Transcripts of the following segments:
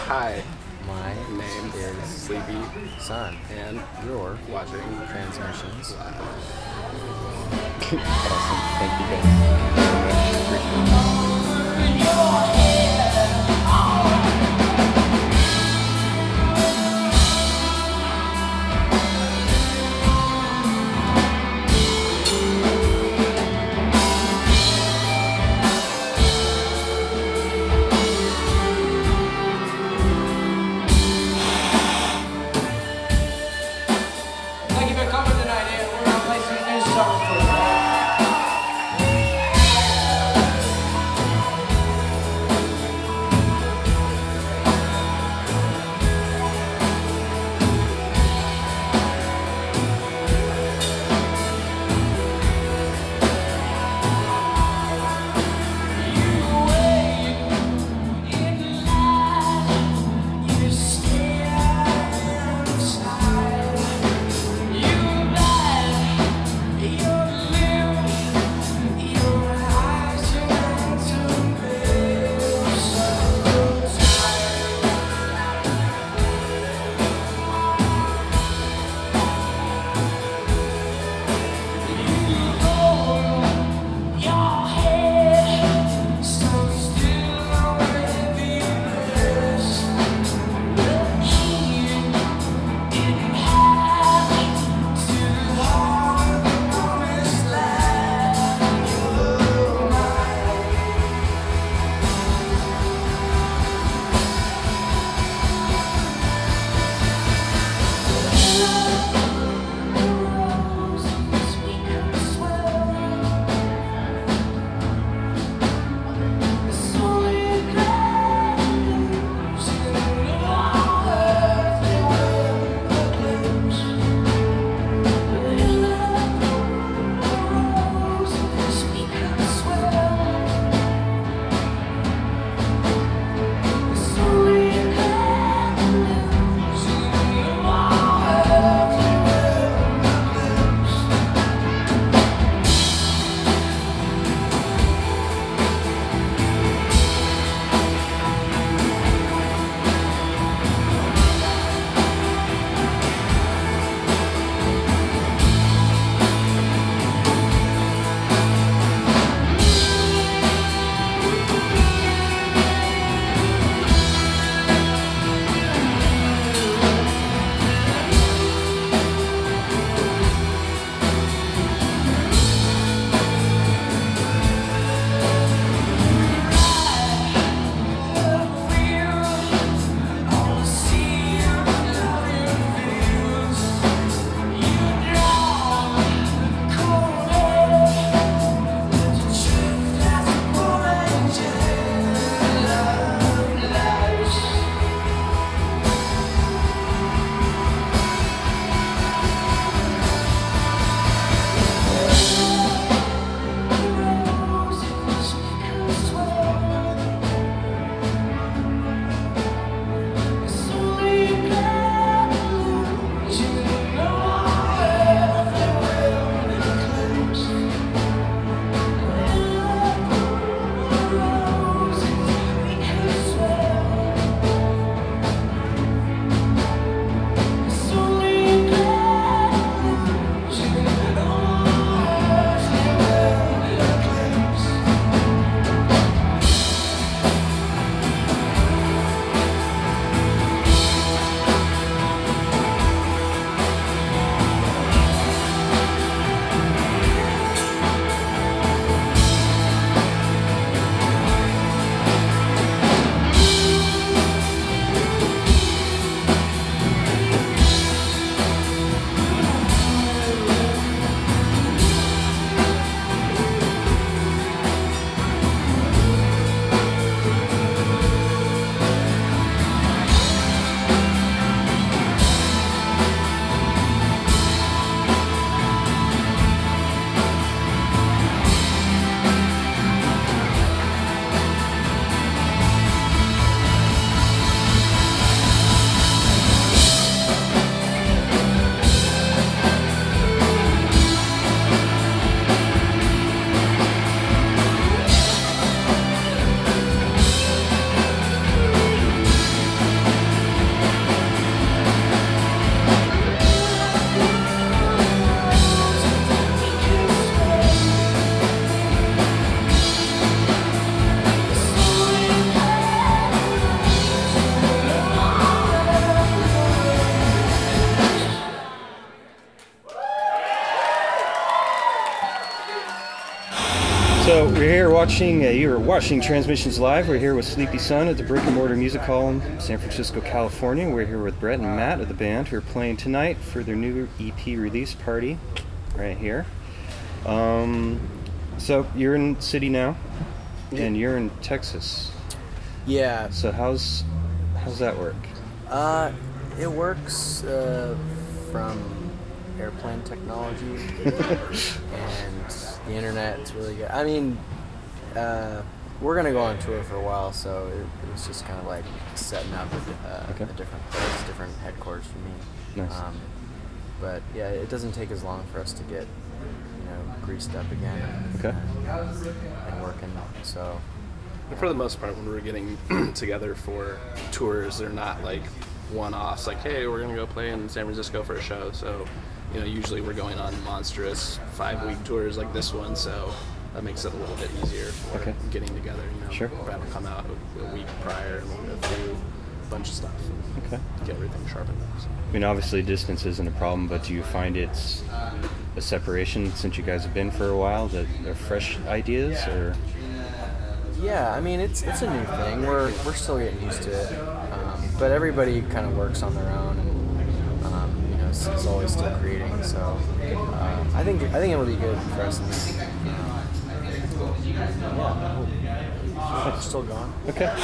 Hi, My name is Sleepy, son. and You're watching transmissions. Live. Awesome. Thank you guys so much. Appreciate Thank you for coming tonight, and we're gonna play some new songs for you. So we're here watching, you're watching Transmissions Live. We're here with Sleepy Sun at the Brick Mortar Music Hall in San Francisco, California. We're here with Bret and Matt of the band who are playing tonight for their new EP release party right here. So you're in the city now, and you're in Texas. Yeah. So how's that work? It works from airplane technology and the internet. It's really good. I mean, we're gonna go on tour for a while, so it was just kind of like setting up a different place, different headquarters for me. Nice. But yeah, it doesn't take as long for us to get, greased up again and working. So. For the most part, when we're getting together for tours, they're not like one-offs, like, hey, we're going to go play in San Francisco for a show. So, usually we're going on monstrous 5-week tours like this one, so that makes it a little bit easier for getting together. Sure. We're having to come out a week prior and we'll go through a bunch of stuff and get everything sharpened up. So. I mean, obviously distance isn't a problem, but do you find it's a separation since you guys have been for a while, that they're fresh ideas, or? Yeah, I mean, it's a new thing. We're still getting used to it, but everybody kind of works on their own, and it's always still creating. So I think it will be good for us. We're still going. Okay.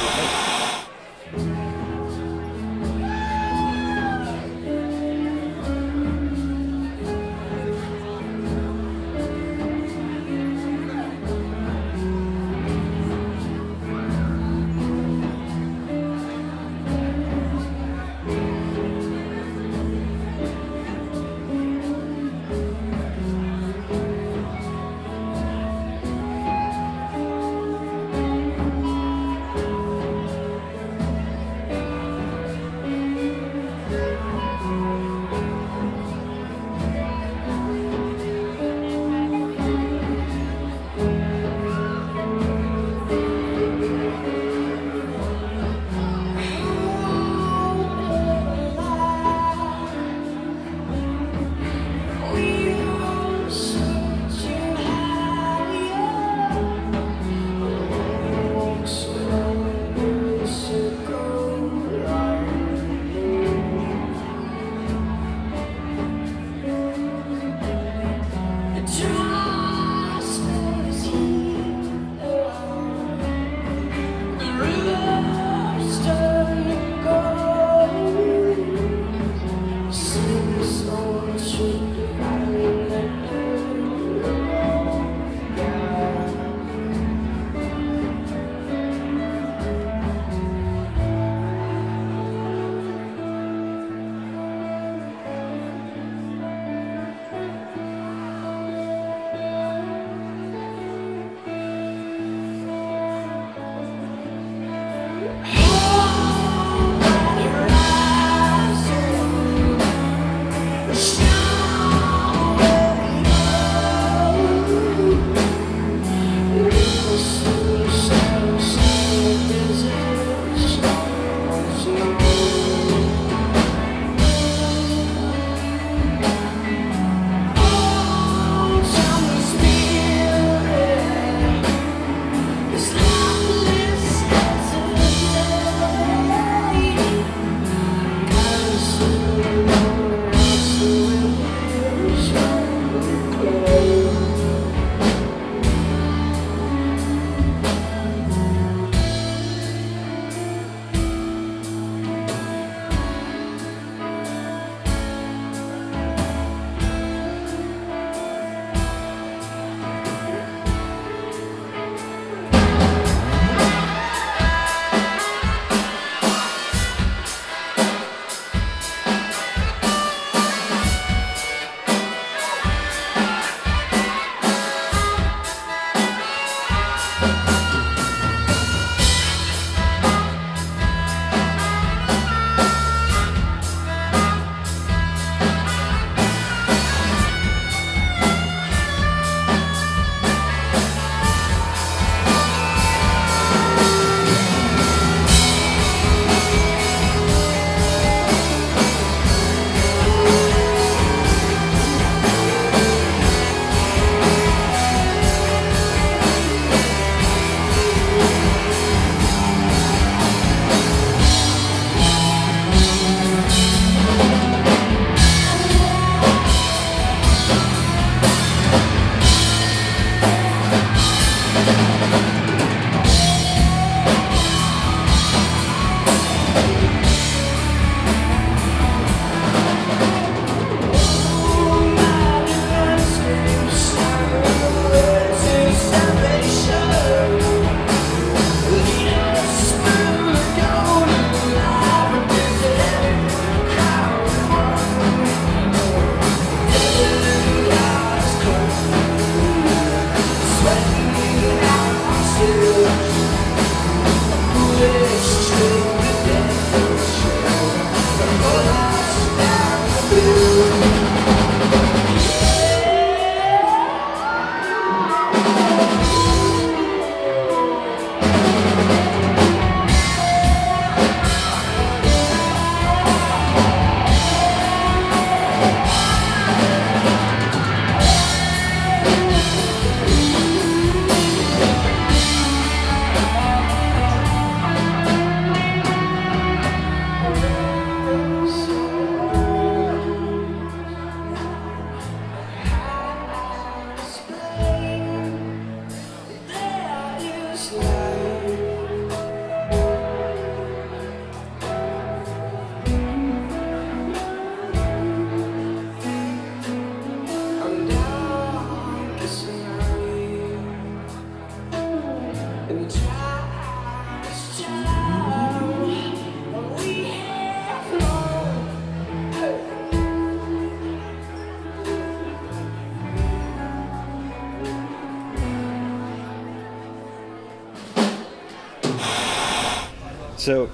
So,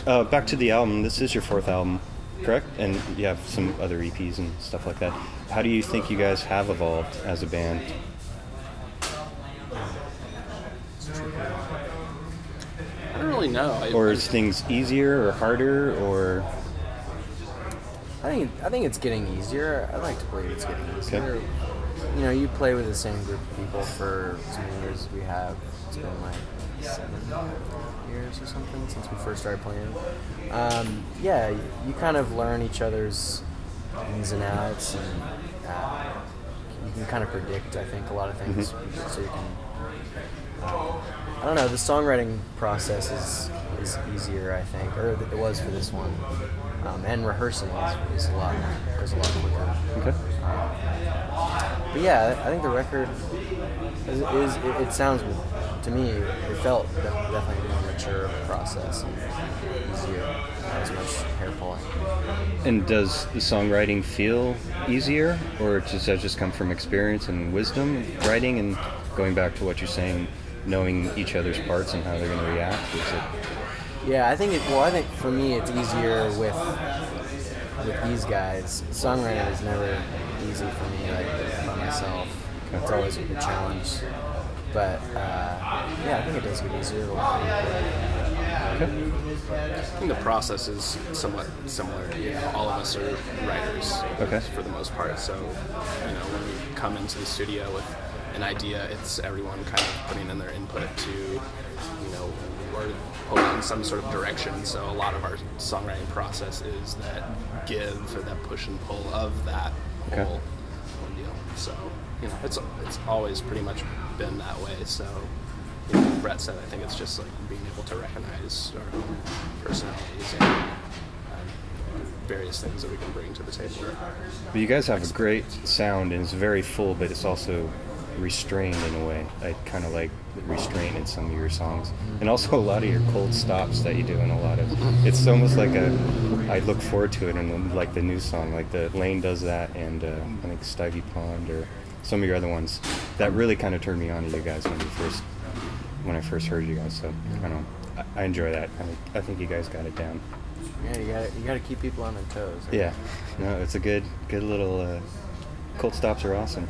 back to the album. This is your 4th album, correct? And you have some other EPs and stuff like that. How do you think you guys have evolved as a band? I don't really know. Or is things easier or harder, or? I think it's getting easier. I like to believe it's getting easier. Okay. You know, you play with the same group of people for as many years as we have. It's been like 7 years or something since we first started playing. Yeah, you kind of learn each other's ins and outs, and you can kind of predict, I think, a lot of things. Mm-hmm. So you can, I don't know, the songwriting process is easier, I think, or it was for this one. And rehearsing is a lot quicker. Okay. But yeah, I think the record it sounds, to me, it felt definitely more mature of a process and easier, not as much hair pulling. And does the songwriting feel easier, or does that just come from experience and wisdom writing, and going back to what you're saying, knowing each other's parts and how they're going to react? Is it? Yeah, I think for me it's easier with these guys. Songwriting is never easy for me, like by myself. It's always a good challenge. But yeah, I think it does get easier to work with. Okay. I think the process is somewhat similar. You know, all of us are writers, Okay, for the most part. So, you know, when we come into the studio with an idea, it's everyone kind of putting in their input to, you know, or pulling in some sort of direction. So a lot of our songwriting process is that give, or that push and pull of that Okay. whole deal. So, you know, it's always pretty much been that way. So, you know, like Bret said, I think it's just like being able to recognize our own personalities and various things that we can bring to the table. But you guys have a great sound, and it's very full, but it's also restrained in a way. I kind of like the restraint in some of your songs, and also a lot of your cold stops that you do in a lot of. It's almost like I look forward to it, and like the new song, like the Lane does that, and I think Stivey Pond or some of your other ones that really kind of turned me on to you guys when I first heard you guys. So I don't know, I enjoy that. I think you guys got it down. Yeah, you gotta keep people on their toes. Right? Yeah, no, it's a good little. Cold stops are awesome.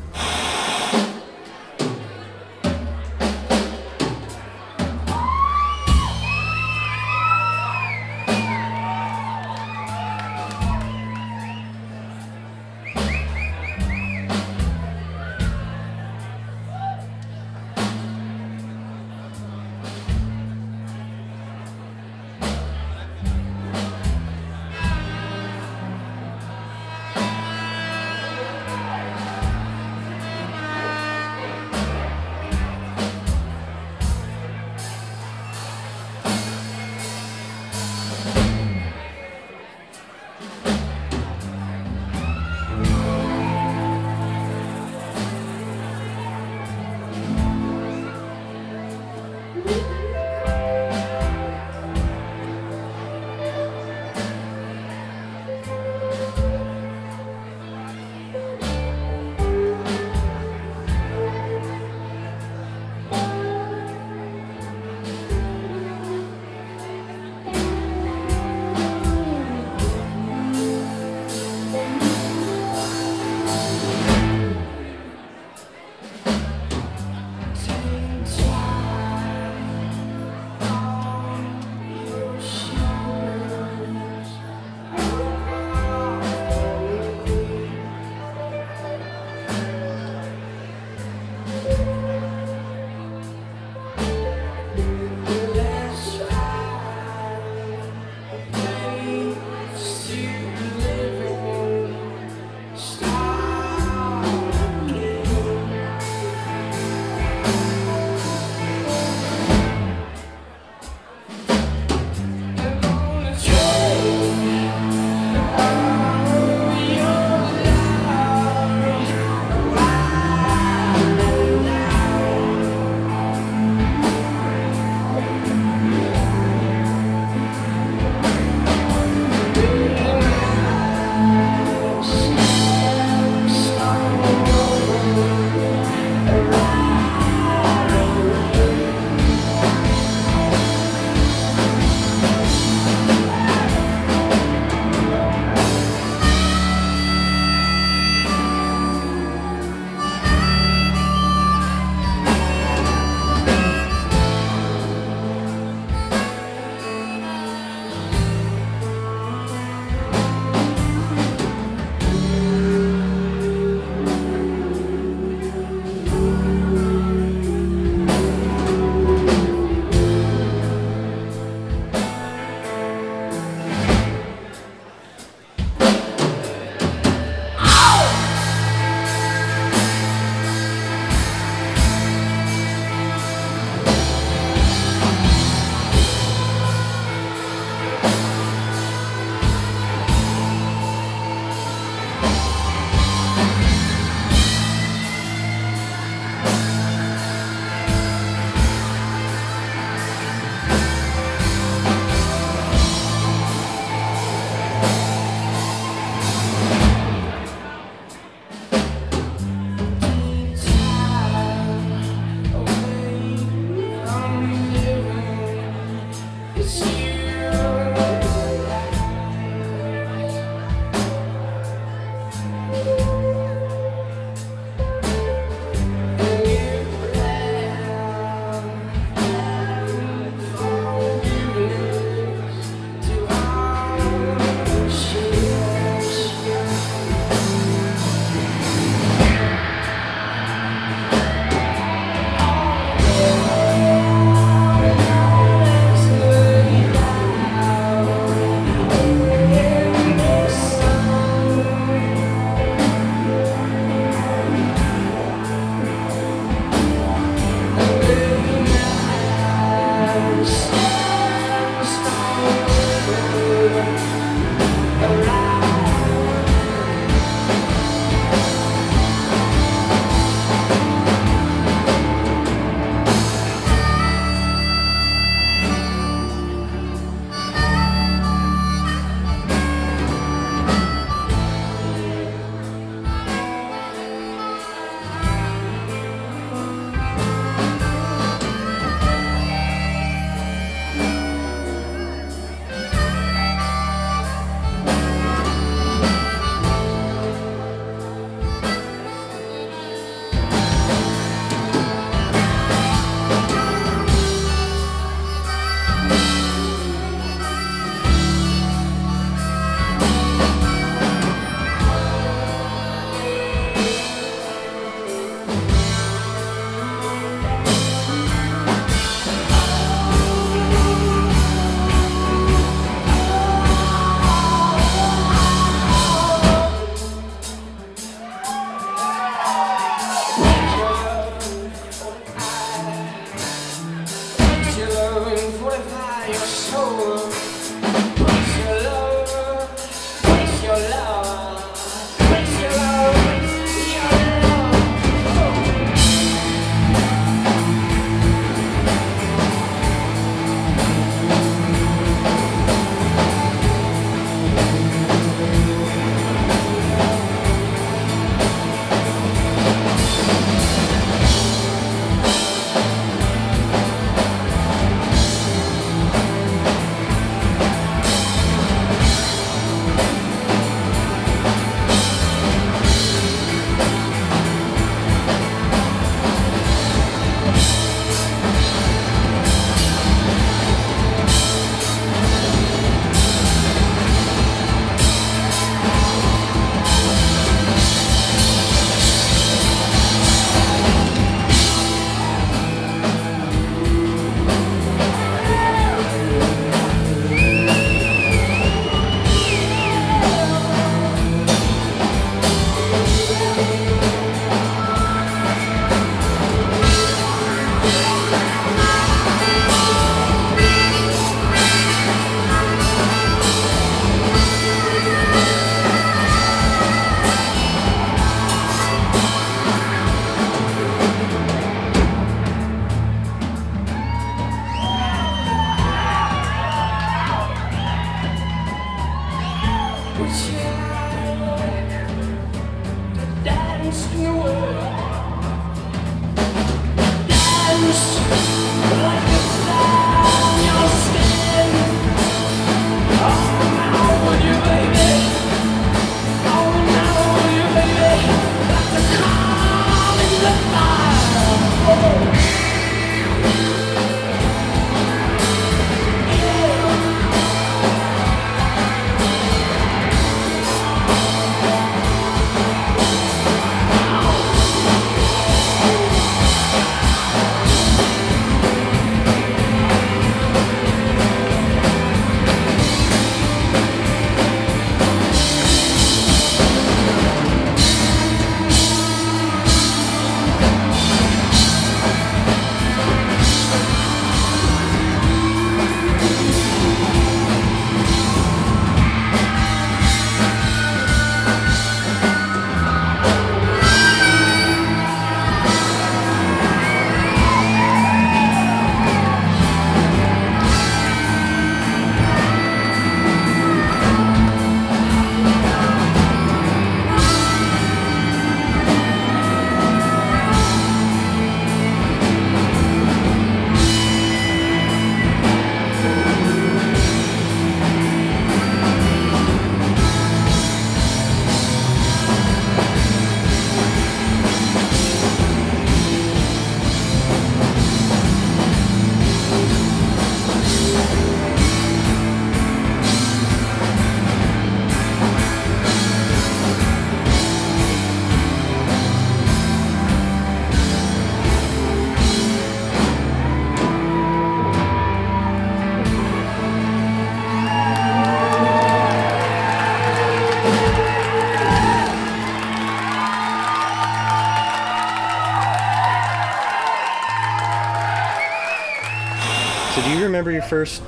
So do you remember your first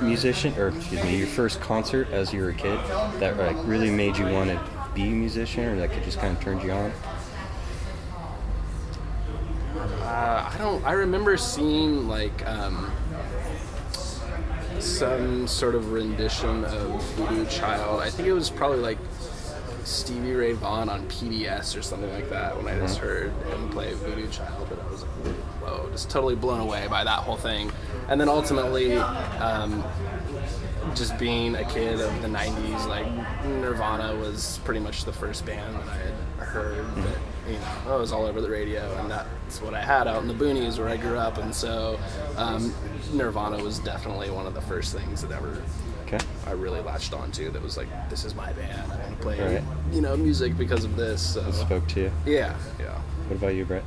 your first concert as you were a kid that like really made you want to be a musician, or that could just kind of turned you on? I remember seeing like some sort of rendition of Voodoo Child. I think it was probably like Stevie Ray Vaughan on PBS or something like that when I just heard him play Voodoo Child, but I was like, whoa, just totally blown away by that whole thing. And then ultimately, just being a kid of the 90s, like Nirvana was pretty much the first band that I had heard that, you know, was all over the radio, and that's what I had out in the boonies where I grew up. And so Nirvana was definitely one of the first things that ever I really latched onto, that was like, this is my band, I want to play you know, music because of this. So. It spoke to you? Yeah. What about you, Bret?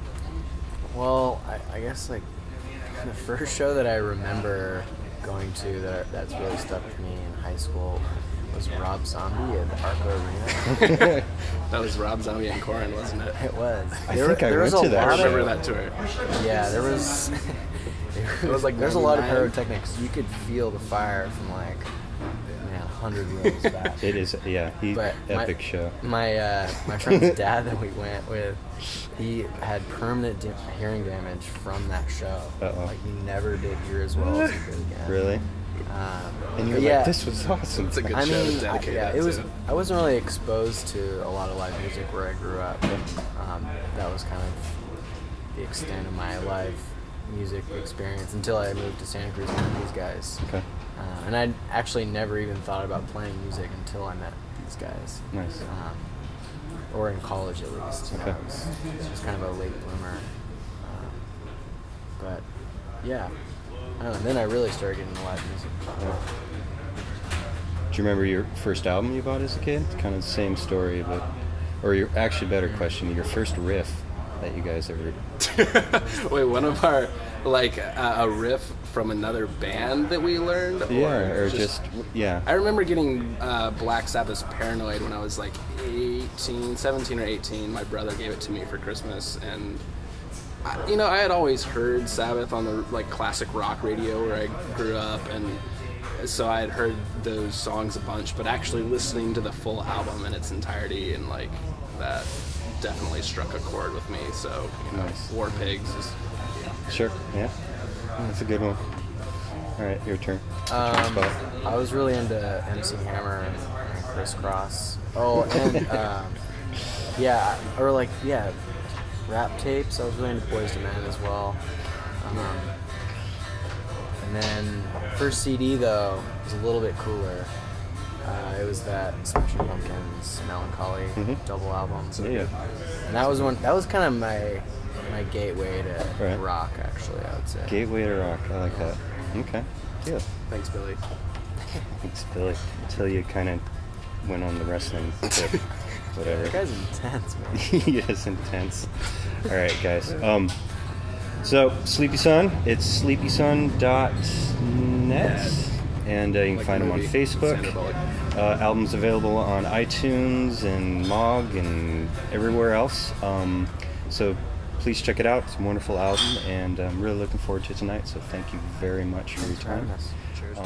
Well, I guess like the first show that I remember going to that's really stuck with me in high school was Rob Zombie at the Arco Arena. That was Rob Zombie and Corin, wasn't it? It was. I think I went to that. I remember that tour. Yeah, there was. It was like there's a lot of pyrotechnics. You could feel the fire from like 100 rows back. It is, yeah. Epic show. My friend's dad that we went with, he had permanent hearing damage from that show. Like he never did hear as well as he did again. Really? And you're like, this was awesome. It's a good show to dedicate it was. I wasn't really exposed to a lot of live music where I grew up. That was kind of the extent of my live music experience until I moved to Santa Cruz and met these guys. Okay. And I actually never even thought about playing music until I met these guys. Nice. Or in college at least. You know, it was kind of a late bloomer. But yeah. I don't know, and then I really started getting into live music. Do you remember your first album you bought as a kid? It's kind of the same story, but actually better question, your first riff that you guys ever... Wait, one of our, like, a riff from another band that we learned? Yeah. I remember getting Black Sabbath's Paranoid when I was like 17 or 18. My brother gave it to me for Christmas, and I had always heard Sabbath on the like classic rock radio where I grew up, and so I had heard those songs a bunch, but actually listening to the full album in its entirety and like that definitely struck a chord with me. So, Nice. War Pigs is Sure, yeah. That's a good one. All right, your turn. I was really into MC Hammer and Crisscross. Oh, and rap tapes. I was really into Boyz II Men as well. And then first CD though was a little bit cooler. It was that Smashing Pumpkins Melancholy double album. Yeah. And that was kind of my my gateway to rock, actually, I would say. Gateway to rock. I like that. Okay. Yeah. Thanks, Billy. Thanks, Billy. Until you kind of went on the wrestling tip. Whatever. That guy's intense, man. He is intense. All right, guys. So, Sleepy Sun, it's sleepysun.net. And you can find them on Facebook. Album's available on iTunes and Mog and everywhere else. So please check it out. It's a wonderful album, and I'm really looking forward to tonight. So thank you very much for your time. Cheers.